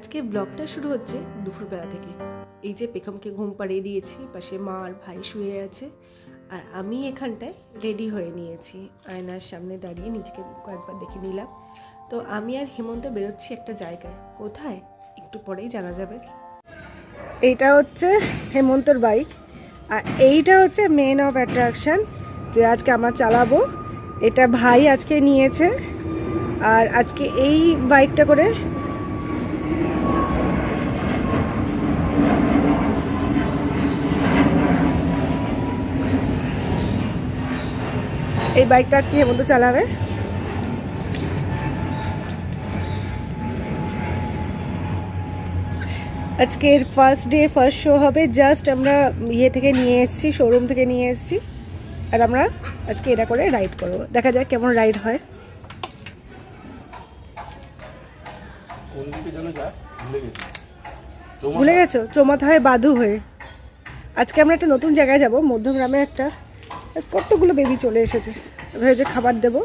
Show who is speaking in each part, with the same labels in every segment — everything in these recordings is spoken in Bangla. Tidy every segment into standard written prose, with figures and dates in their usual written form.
Speaker 1: আজকে ব্লগটা শুরু হচ্ছে দুপুরবেলা থেকে। এই যে পেখমকে ঘুম পাড়িয়ে দিয়েছি, পাশে মা আর ভাই শুয়ে আছে, আর আমি এখানটায় রেডি হয়ে নিয়েছি। আয়নার সামনে দাঁড়িয়ে নিজেকে কয়েকবার দেখে নিলাম। তো আমি আর হেমন্ত বেরোচ্ছি একটা জায়গায়, কোথায় একটু পরেই জানা যাবে। এইটা হচ্ছে হেমন্তর বাইক, আর এইটা হচ্ছে মেন অফ অ্যাট্রাকশন যে আজকে আমরা চালাবো। এটা ভাই আজকে নিয়েছে, আর আজকে এই বাইকটা করে এই বাইকটা আজকে হেমন্ত চালাবে। আজকের ফার্স্ট ডে ফার্স্ট শো হবে। জাস্ট আমরা ইয়ে থেকে নিয়ে এসেছি, শোরুম থেকে নিয়ে এসেছি, আর আমরা আজকে এটা করে রাইড করবো। দেখা যাক কেমন রাইড হয়। ভুলে গেছো? চৌমাথা হয়ে বাদু হয়ে। আজকে আমরা একটা নতুন জায়গায় যাব, মধ্যমগ্রামে। একটা কতগুলো বেবি চলে এসেছে, ভেবেছে খাবার দেবো,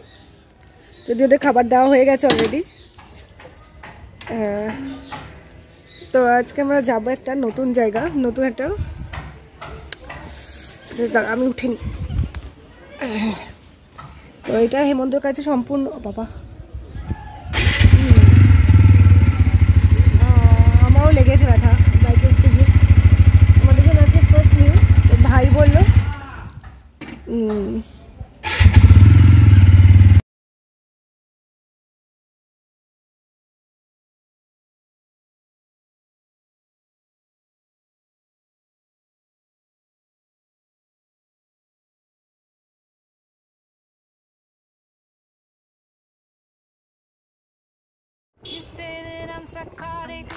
Speaker 1: যদি ওদের খাবার দেওয়া হয়ে গেছে অলরেডি। তো আজকে আমরা যাবো একটা নতুন জায়গা, নতুন একটা, আমি উঠিনি। তো এটা হেমন্তর কাছে সম্পূর্ণ, বাবা আমারও লেগেছে ব্যথা বাইকে উঠতে গিয়ে। আমাদের জন্য আজকে ফার্স্ট নিউ। তো ভাই বললো
Speaker 2: You say that I'm psychotic,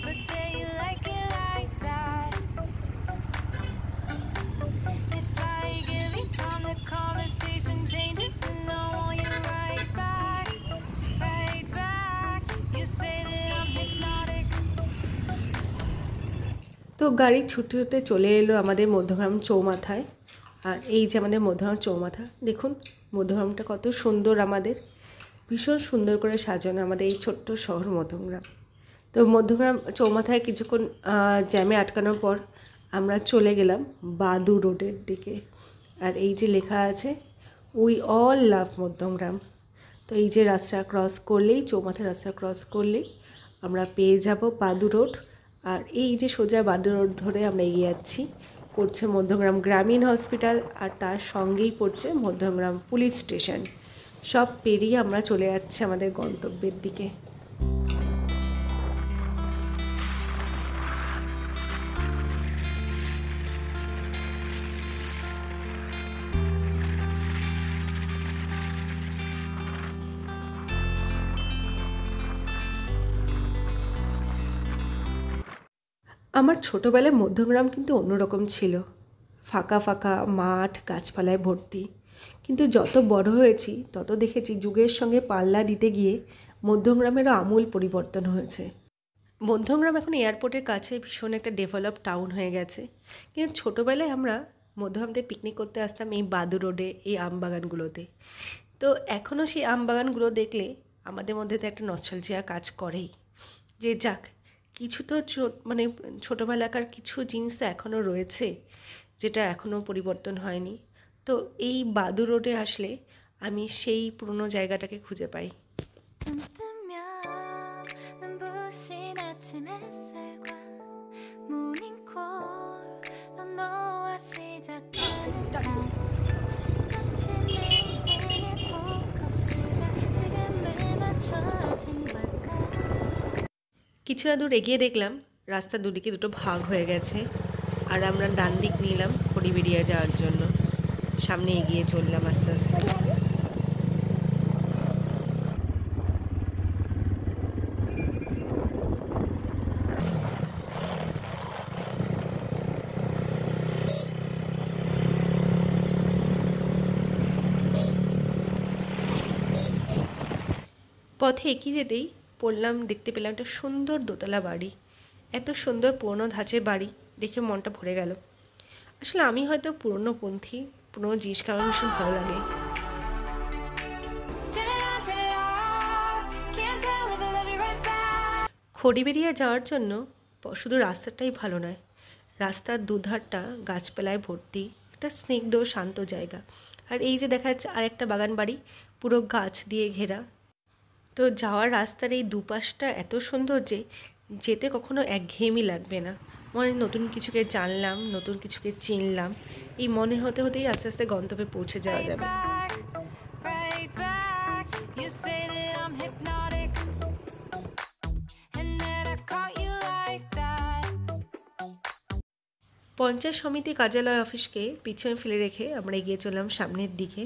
Speaker 2: but then you like it like that. It's like every time the conversation changes, and I want you right back, right back. You say that I'm hypnotic.
Speaker 1: তো গাড়ি ছুটে ছুটে চলে এলো আমাদের মধ্যগ্রাম চৌমাথায়। আর এই যে আমাদের মধ্যগ্রাম চৌমাথা, দেখুন মধ্যগ্রামটা কত সুন্দর, আমাদের ভীষণ সুন্দর করে সাজানো আমাদের এই ছোট্ট শহর মধ্যগ্রাম। তো মধ্যগ্রাম চৌমাথায় কিছুক্ষণ জ্যামে আটকানোর পর আমরা চলে গেলাম বাদু রোডের দিকে। আর এই যে লেখা আছে উই অল লাভ মধ্যগ্রাম। তো এই যে রাস্তা ক্রস করলেই, চৌমাথা রাস্তা ক্রস করলেই আমরা পেয়ে যাব বাদু রোড। আর এই যে সোজা বাদু রোড ধরে আমরা এগিয়ে যাচ্ছি, পড়ছে মধ্যগ্রাম গ্রামীণ হসপিটাল, আর তার সঙ্গেই পড়ছে মধ্যগ্রাম পুলিশ স্টেশন। সব পেরিয়ে আমরা চলে যাচ্ছি আমাদের গন্তব্যের দিকে। আমার ছোটোবেলায় মধ্যগ্রাম কিন্তু অন্যরকম ছিল, ফাঁকা ফাঁকা মাঠ, গাছপালায় ভর্তি। কিন্তু যত বড় হয়েছি তত দেখেছি যুগের সঙ্গে পাল্লা দিতে গিয়ে মধ্যগ্রামেরও আমূল পরিবর্তন হয়েছে। মধ্যগ্রাম এখন এয়ারপোর্টের কাছে ভীষণ একটা ডেভেলপ টাউন হয়ে গেছে। কিন্তু ছোটোবেলায় আমরা মধ্যগ্রামতে পিকনিক করতে আসতাম এই বাদু রোডে, এই আমবাগানগুলোতে। তো এখনও সেই আমবাগানগুলো দেখলে আমাদের মধ্যে তো একটা নস্টালজিয়া কাজ করেই, যে যাক কিছু তো মানে ছোটোবেলাকার কিছু জিনিস তো এখনও রয়েছে, যেটা এখনও পরিবর্তন হয়নি। তো এই বাদু রোডে আসলে আমি সেই পুরনো জায়গাটাকে খুঁজে পাই। কিছুটা দূর এগিয়ে দেখলাম রাস্তার দুদিকে দুটো ভাগ হয়ে গেছে, আর আমরা ডান দিক নিলাম খড়িবেড়িয়া যাওয়ার জন্য। সামনে এগিয়ে চললাম আস্তে আস্তে। পথে এগিয়ে যেতেই দেখতে পেলাম একটা সুন্দর দোতলা বাড়ি। এত সুন্দর পুরনো ধাঁচের বাড়ি দেখে মনটা ভরে গেল। আসলে আমি হয়তো পুরনোপন্থী, পুরনো জিনিস আমার ভীষণ ভালো লাগে। খড়িবেড়িয়া যাওয়ার জন্য শুধু রাস্তাটাই ভালো নয়, রাস্তার দুধারটা গাছপালায় ভর্তি, একটা স্নিগ্ধ শান্ত জায়গা। আর এই যে দেখা যাচ্ছে আরেকটা বাগান বাড়ি, পুরো গাছ দিয়ে ঘেরা। তো যাওয়ার রাস্তার এই দুপাশটা এত সুন্দর যে যেতে কখনো একঘেয়েমি লাগবে না। মনে নতুন কিছুকে জানলাম, নতুন কিছুকে চিনলাম, এই মনে হতে হতেই আস্তে আস্তে গন্তব্যে পৌঁছে যাওয়া যাবে।
Speaker 2: Right back. You say that I'm hypnotic, and that I caught you like that.
Speaker 1: Panchayat সমিতি কার্যালয় অফিসকে পিছনে ফেলে রেখে আমরা এগিয়ে চললাম সামনের দিকে।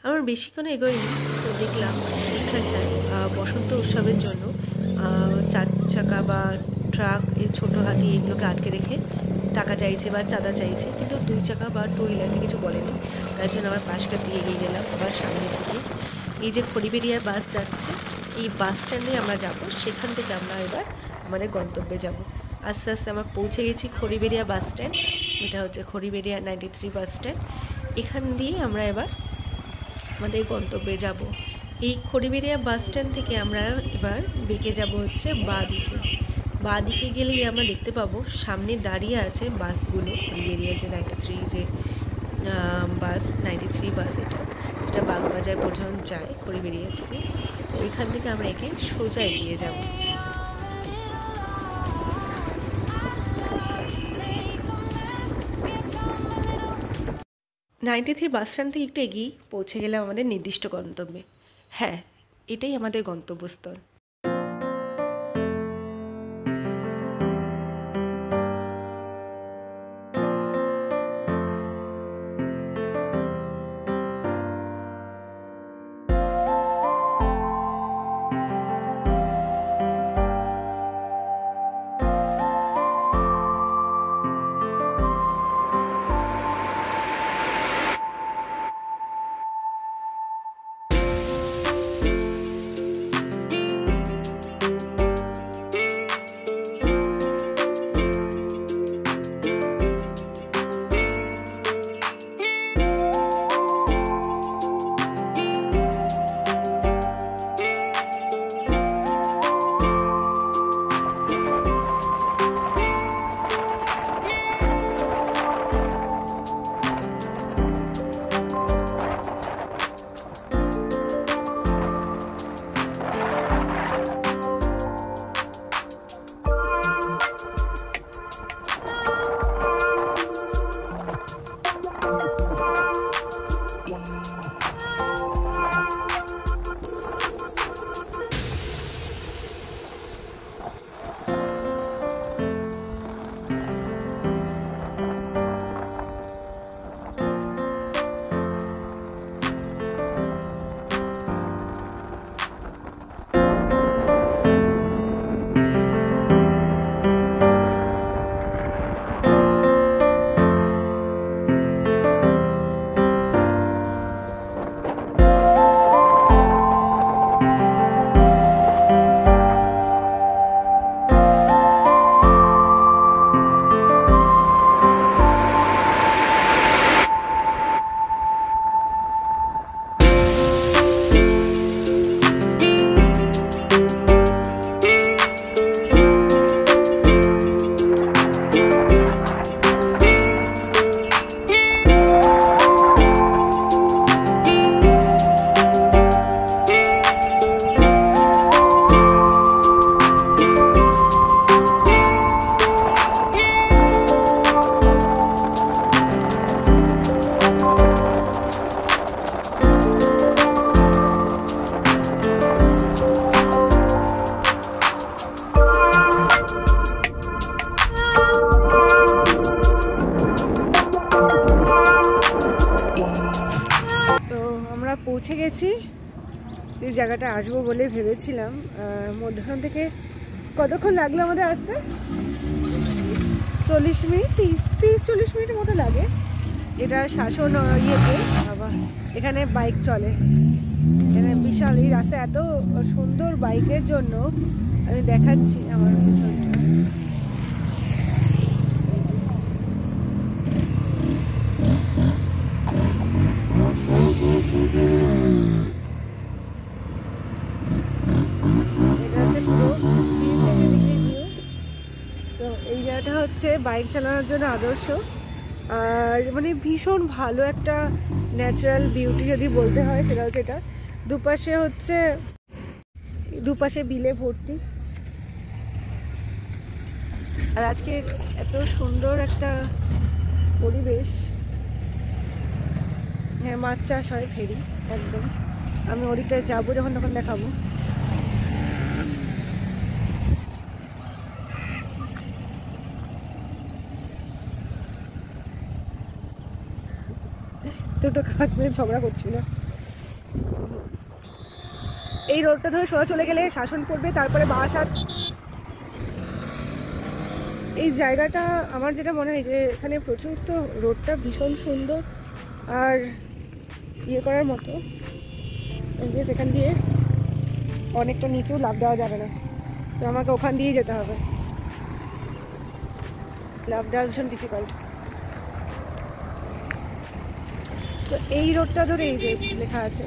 Speaker 1: আমার বেশিক্ষণ এগোয়নি, তো দেখলাম এখানটায় বসন্ত উৎসবের জন্য 4 চাকা বা ট্রাক, এই ছোটো হাতি এগুলোকে আটকে রেখে টাকা চাইছে বা চাঁদা চাইছে, কিন্তু 2 চাকা বা টু হুইলারকে কিছু বলেনি। তার জন্য আমার পাশ কাটিয়ে এগিয়ে গেলাম আবার সামনের দিকে। এই যে খড়িবেড়িয়ার বাস যাচ্ছে, এই বাস স্ট্যান্ডে আমরা যাব, সেখান থেকে আমরা এবার আমাদের গন্তব্যে যাব। আস্তে আস্তে আমরা পৌঁছে গেছি খড়িবেড়িয়া বাস স্ট্যান্ড। এটা হচ্ছে খড়িবেড়িয়া 93 বাস স্ট্যান্ড। এখান দিয়ে আমরা এবার আমাদের গন্তব্যে যাব। এই খড়িবেড়িয়া বাস স্ট্যান্ড থেকে আমরা এবার বেঁকে যাব হচ্ছে বাঁ দিকে গেলেই আমরা দেখতে পাবো সামনে দাঁড়িয়ে আছে বাসগুলো, খড়িবেড়িয়া যে 93 যে বাস, 93 বাস, এটা বাগবাজার পর্যন্ত যায় খড়িবেড়িয়া থেকে। তো এখান থেকে আমরা একে সোজা এগিয়ে যাব। 93 বাস স্ট্যান্ড থেকে একটু এগিয়ে পৌঁছে গেলাম আমাদের নির্দিষ্ট গন্তব্যে। হ্যাঁ, এটাই আমাদের গন্তব্যস্থল। পৌঁছে গেছি যে জায়গাটা আসবো বলে ভেবেছিলাম। মধ্যখান থেকে কতক্ষণ লাগলো আমাদের আসতে? 40 মিনিট, 30-40 মিনিটের মতো লাগে। এটা শাসন ইয়েতে, আবার এখানে বাইক চলে, এখানে বিশাল এই রাস্তা এত সুন্দর বাইকের জন্য। আমি দেখাচ্ছি আমার পিছনটা। এটা হচ্ছে পুরো জায়গাটা হচ্ছে বাইক চালানোর জন্য আদর্শ। আর মানে ভীষণ ভালো একটা ন্যাচারাল বিউটি যদি বলতে হয় সেটা হচ্ছে এটা। দুপাশে বিলে ভর্তি। আর আজকে এত সুন্দর একটা পরিবেশ। হ্যাঁ, মাছ চাষ হয় ফেরি একদম। আমি ওদিকটায় যাবো যখন তখন দেখাবো। দুটো কাক মিলে ঝগড়া করছিল। এই রোডটা ধরে সোজা চলে গেলে শাসন পড়বে, তারপরে বারাসাত। এই জায়গাটা আমার যেটা মনে হয় যে এখানে প্রচুর, তো রোডটা ভীষণ সুন্দর আর ইয়ে করার মতো। সেখান দিয়ে অনেকটা নিচেও লাফ দেওয়া যাবে না, তো আমাকে ওখান দিয়েই যেতে হবে। লাফ দেওয়া ভীষণ ডিফিকাল্ট। তো এই রোডটা ধরে এই যে লেখা আছে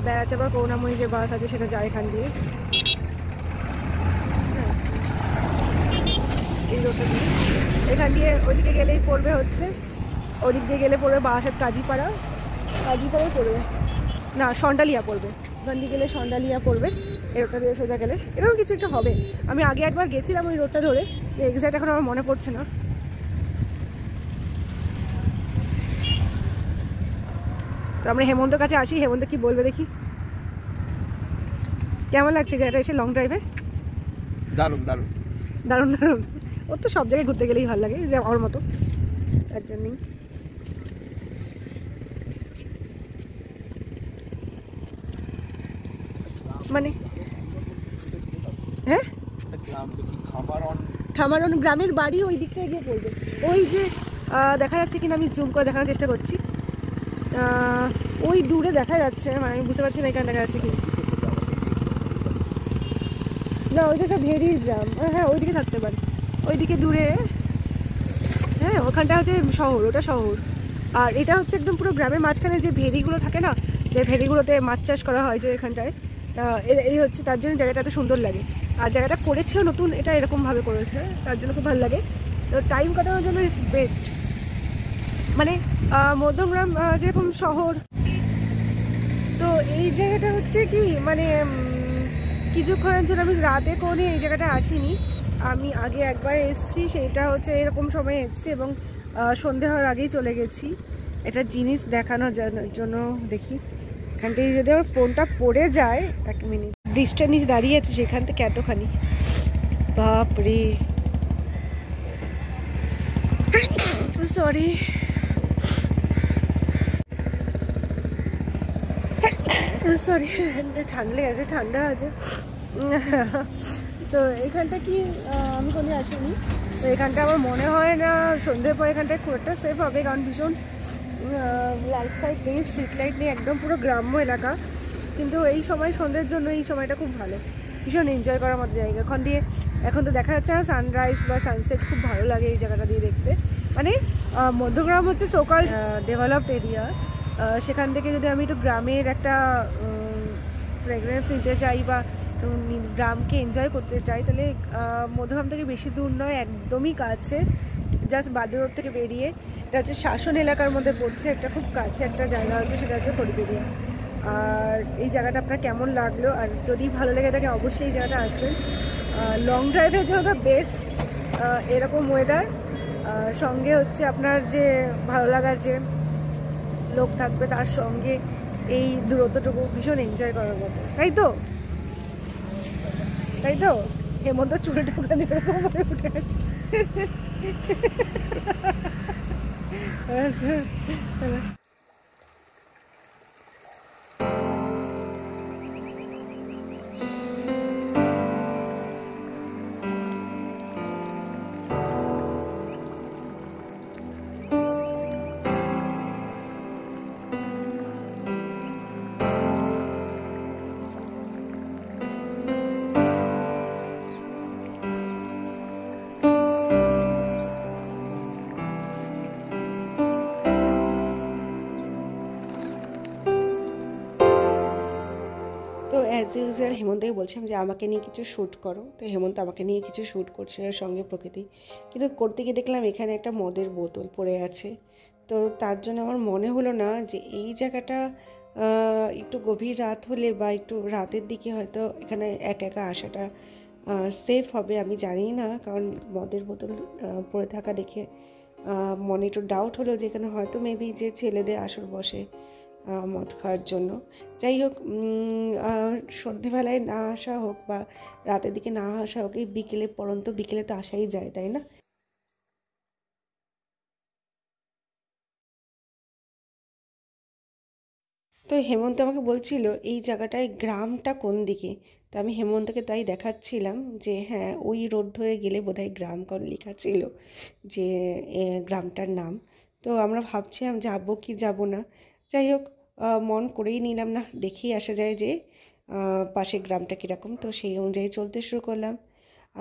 Speaker 1: বেড়াচ্ছে বা করুণাময়ী যে বাস আছে সেটা যায় এখান দিয়ে। এই রোডটা দিয়ে এখান দিয়ে ওইদিকে গেলেই পড়বে হচ্ছে, ওদিক দিয়ে গেলে পড়বে বারাসাত কাজীপাড়ায় পড়বে না, সন্ডালিয়া পড়বে। ওখান দিয়ে গেলে সন্ডালিয়া পড়বে। এই রোডটা দিয়ে সোজা গেলে এরকম কিছু একটা হবে। আমি আগে একবার গেছিলাম ওই রোডটা ধরে, এক্সাক্ট এখন আমার মনে পড়ছে না। তো আমরা হেমন্তর কাছে আসি, হেমন্ত কি বলবে দেখি। কেমন লাগছে জায়গাটা এসে লং ড্রাইভে?
Speaker 3: দারুণ দারুণ
Speaker 1: দারুণ দারুণ। ওর তো সব জায়গায় ঘুরতে গেলেই ভালো লাগে, যে আমার মতো, তার জন্যই। মানে হ্যাঁ, খামারন গ্রামের বাড়ি ওই দিকটায় গিয়ে পড়বে। ওই যে দেখা যাচ্ছে কিনা আমি জুম করে দেখানোর চেষ্টা করছি। ওই দূরে দেখা যাচ্ছে, মানে আমি বুঝতে পারছি না এখানে দেখা যাচ্ছে কি না। ওইটা সব ভেরির গ্রাম। হ্যাঁ, ওইদিকে থাকতে পারে, ওইদিকে দূরে। হ্যাঁ, ওখানটা হচ্ছে শহর, ওটা শহর। আর এটা হচ্ছে একদম পুরো গ্রামের মাঝখানে যে ভেরিগুলো থাকে না, যে ভেরিগুলোতে মাছ চাষ করা হয় যে এখানটায়, এই হচ্ছে তার জন্য জায়গাটা এত সুন্দর লাগে। আর জায়গাটা করেছেও নতুন, এটা এরকমভাবে করেছে, তার জন্য খুব ভালো লাগে। তো টাইম কাটানোর জন্য ইজ বেস্ট। মানে মধ্যমগ্রাম যেরকম শহর, তো এই জায়গাটা হচ্ছে কি মানে কিছুক্ষণের জন্য আমি রাতে কোনো এই জায়গাটা আসিনি। আমি আগে একবার এসেছি, সেটা হচ্ছে এরকম সময় এসেছি এবং সন্ধে হওয়ার আগেই চলে গেছি। এটা জিনিস দেখানোর জন্য। দেখি এখানটায় যদি আমার ফোনটা পড়ে যায়, 1 মিনিট। ব্রিজটার নিচে দাঁড়িয়ে আছে, সেখান থেকে এতখানি, বাপরে, সরি। সরি, ঠান্ডা লেগেছে, ঠান্ডা আছে। তো এখানটা কি আমি কোনো আসিনি। তো এখানটা আমার মনে হয় না সন্ধ্যের পর এখানটায় খুব একটা সেফ হবে, কারণ ভীষণ লাইট ফাইট নেই, স্ট্রিট লাইট নেই, একদম পুরো গ্রাম্য এলাকা। কিন্তু এই সময় সন্ধ্যের জন্য এই সময়টা খুব ভালো, ভীষণ এনজয় করার মতো জায়গা। এখন তো দেখা যাচ্ছে না সানরাইজ বা সানসেট, খুব ভালো লাগে এই জায়গাটা দিয়ে দেখতে। মানে মধ্যগ্রাম হচ্ছে সোকাল ডেভেলপড এরিয়া, সেখান থেকে যদি আমি একটু গ্রামের একটা ফ্রেগরেন্স নিতে চাই বা গ্রামকে এনজয় করতে চাই, তাহলে মধ্যগ্রাম থেকে বেশি দূর নয়, একদমই কাছে, জাস্ট বাদুর রোড থেকে বেরিয়ে। এটা হচ্ছে শাসন এলাকার মধ্যে পড়ছে, একটা খুব কাছে একটা জায়গা হচ্ছে, সেটা হচ্ছে হরিবেরিয়া। আর এই জায়গাটা আপনার কেমন লাগলো, আর যদি ভালো লেগে থাকে অবশ্যই এই জায়গাটা আসবেন। লং ড্রাইভের জন্য বেস্ট এরকম ওয়েদার, সঙ্গে হচ্ছে আপনার যে ভালো লাগার যে লোক থাকবে, তার সঙ্গে এই দূরত্বটুকু ভীষণ এনজয় করার মতো, তাই তো? হেমন্ত চুলটা ওখানে এরকমভাবে উঠে গেছে। আচ্ছা। তো অ্যাজ ইউজুয়াল হেমন্তকে বলছিলাম যে আমাকে নিয়ে কিছু শ্যুট করো, তো হেমন্ত আমাকে নিয়ে কিছু শ্যুট করছিল সঙ্গে প্রকৃতি। কিন্তু করতে গিয়ে দেখলাম এখানে একটা মদের বোতল পড়ে আছে। তো তার জন্য আমার মনে হলো না যে এই জায়গাটা একটু গভীর রাত হলে বা একটু রাতের দিকে হয়তো এখানে একা আসাটা সেফ হবে। আমি জানি না, কারণ মদের বোতল পড়ে থাকা দেখে মনে একটু ডাউট হলো যে এখানে হয়তো মেবি যে ছেলেদের আসর বসে মদ খাওয়ার জন্য। যাই হোক, সন্ধেবেলায় না আসা হোক বা রাতের দিকে না আসা হোক, এই বিকেলে পরন্ত বিকেলে তো আসাই যায়, তাই না? তো হেমন্ত আমাকে বলছিল এই জায়গাটায় গ্রামটা কোন দিকে। তো আমি হেমন্তকে তাই দেখাচ্ছিলাম যে হ্যাঁ, ওই রোড ধরে গেলে বোধহয় গ্রাম কোন লেখা ছিল যে গ্রামটার নাম। তো আমরা ভাবছিলাম যাবো কি যাব না। যাই হোক, মন করেই নিলাম, না দেখেই আসা যায় যে পাশের গ্রামটা কীরকম। তো সেই অনুযায়ী চলতে শুরু করলাম।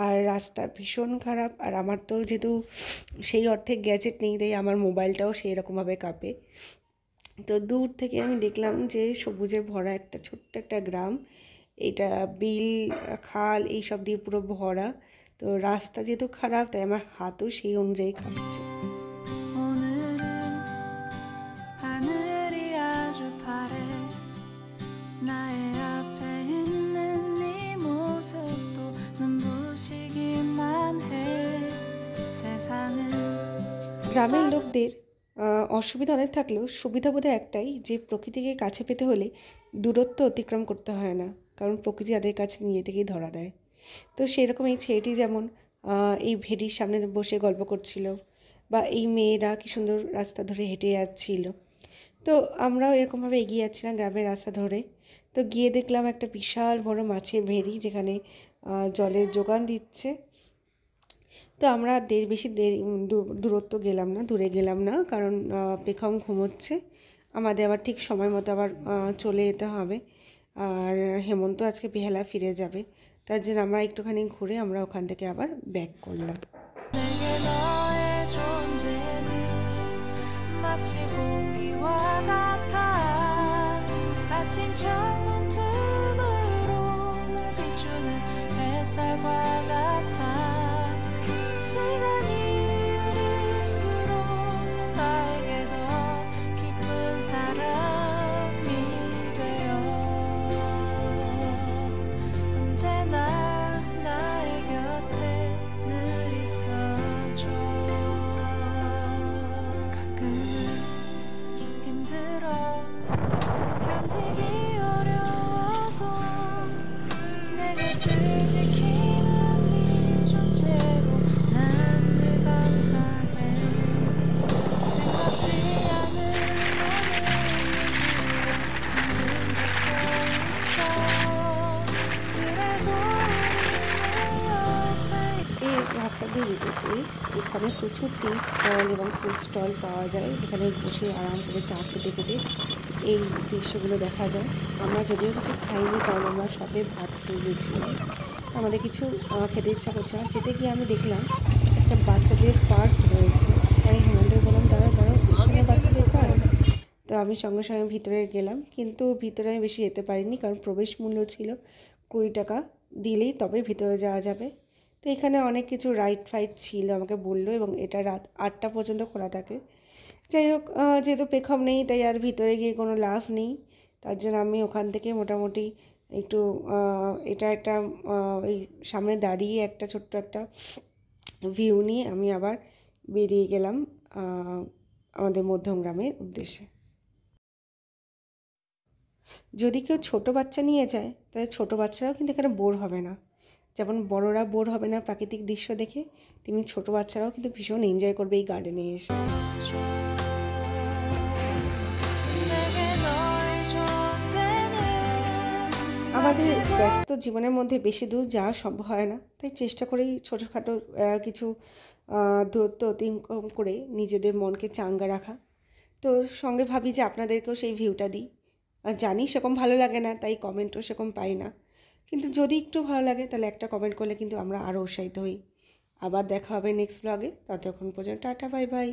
Speaker 1: আর রাস্তা ভীষণ খারাপ, আর আমার তো যেহেতু সেই অর্থে গ্যাজেট নেই, তাই আমার মোবাইলটাও সেই রকমভাবে কাঁপে। তো দূর থেকে আমি দেখলাম যে সবুজে ভরা একটা ছোট্ট একটা গ্রাম। এটা বিল, খাল এইসব দিয়ে পুরো ভরা। তো রাস্তা যেহেতু খারাপ, তাই আমার হাতও সেই অনুযায়ী কাঁপছে।
Speaker 2: 오늘은 하늘이 아주 파래 나의 앞에 있는 네 모습도 눈부시기만 해 세상은
Speaker 1: গ্রামের লোকদের অসুবিধা অনেক থাকলেও সুবিধা বোধহয় একটাই, যে প্রকৃতিকে কাছে পেতে হলে দূরত্ব অতিক্রম করতে হয় না, কারণ প্রকৃতি তাদের কাছে নিজে থেকেই ধরা দেয়। তো সেরকম এই ছেলেটি যেমন এই ভেড়ির সামনে বসে গল্প করছিল, বা এই মেয়েরা কি সুন্দর রাস্তা ধরে হেঁটে যাচ্ছিল। তো আমরাও এরকমভাবে এগিয়ে যাচ্ছিলাম গ্রামের রাস্তা ধরে। তো গিয়ে দেখলাম একটা বিশাল বড় মাছের ভেড়ি, যেখানে জলের যোগান দিচ্ছে। তো আমরা বেশি দূরত্ব গেলাম না, দূরে গেলাম না, কারণ পেখম ঘুমোচ্ছে। আমাদের আবার ঠিক সময় মতো আবার চলে যেতে হবে। আর হেমন্ত আজকে বেহালা ফিরে যাবে, তার জন্য আমরা একটুখানি ঘুরে আমরা ওখান থেকে আবার ব্যাক করলাম।
Speaker 2: 내게 너의 존재는 마치 공기와 같아 아침 창문 틈으로 날 비추는 햇살과 같아 시간이 흐를수록 넌 나에게 더 깊은 사람이 되어 언제나 나의 곁에 늘 있어줘 가끔은 힘들어 견디기 어려워도 내 곁을 지키는 네 존재로 난 늘 감사해 생각지 않은
Speaker 1: এই রাস্তা দিয়ে যেতে এখানে প্রচুর টি স্টল এবং ফুড স্টল পাওয়া যায়, যেখানে বসে আরাম করে চা খেতে খেতে এই দৃশ্যগুলো দেখা যায়। আমরা যদিও কিছু খাইনি, কারণ আমরা সবে ভাত খেয়ে গেছিলাম, আমাদের কিছু খেতে ইচ্ছা করছে না। যেতে গিয়ে আমি দেখলাম একটা বাচ্চাদের পার্ক রয়েছে, তাই হেমন্তকে বললাম দাঁড়াও এখানে বাচ্চাদের পার্ক। তো আমি সঙ্গে সঙ্গে ভিতরে গেলাম, কিন্তু ভিতরে আমি বেশি যেতে পারিনি, কারণ প্রবেশ মূল্য ছিল 20 টাকা, দিলেই তবে ভিতরে যাওয়া যাবে। তো এখানে অনেক কিছু রাইড ফাইড ছিল আমাকে বললো, এবং এটা রাত 8টা পর্যন্ত খোলা থাকে। যাই হোক, যেহেতু পেখম নেই তাই আর ভিতরে গিয়ে কোনো লাভ নেই, তার জন্য আমি ওখান থেকে মোটামুটি একটু এটা একটা ওই সামনে দাঁড়িয়ে একটা ছোট্ট একটা ভিউ নিয়ে আমি আবার বেরিয়ে গেলাম আমাদের মধ্যমগ্রামের উদ্দেশ্যে। যদি কেউ ছোট বাচ্চা নিয়ে যায়, তাহলে ছোট বাচ্চারাও কিন্তু এখানে বোর হবে না। যেমন বড়রা বোর হবে না প্রাকৃতিক দৃশ্য দেখে, তেমনি ছোট বাচ্চারাও কিন্তু ভীষণ এনজয় করবে এই গার্ডেনে এসে। আমাদের ব্যস্ত জীবনের মধ্যে বেশি দূর যাওয়া সম্ভব হয় না, তাই চেষ্টা করি ছোটোখাটো কিছু দূরত্ব অতিক্রম করে নিজেদের মনকে চাঙ্গা রাখা। তো সঙ্গে ভাবি যে আপনাদেরকেও সেই ভিউটা দিই। জানি সেরকম ভালো লাগে না, তাই কমেন্টও সেরকম পাই না, কিন্তু যদি একটু ভালো লাগে তাহলে একটা কমেন্ট করলে কিন্তু আমরা আরও উৎসাহিত হই। আবার দেখা হবে নেক্সট ব্লগে, ততক্ষণ পর্যন্ত টাটা বাই বাই।